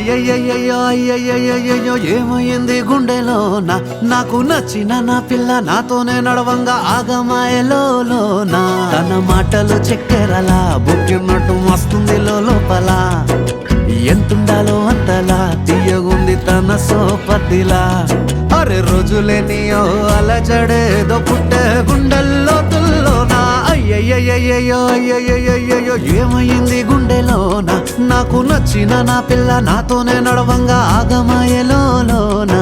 అయ్యయ్యయ్యో అయ్యయ్యయ్యో ఏమైంది గుండెలోన నాకు నచ్చిన నా పిల్ల నాతోనే నడవంగా ఆగమాయలోనా తన మాటలు చక్కెరలా బుక్కినట్టు మస్తుంది లోపల ఎంతుండాలో అంతలా తీయగుంది తన సోపతిలా అరే రోజులేని ఓ అలజడేదో పుట్టే గుండెల్లో తుల్లోనా అయ్యయ్యయ్యో అయ్యయ్యయ్యో ఏమైంది గుండెలోన నాకు నచ్చిన నా పిల్ల నాతోనే నడవంగా ఆగమాయలోనా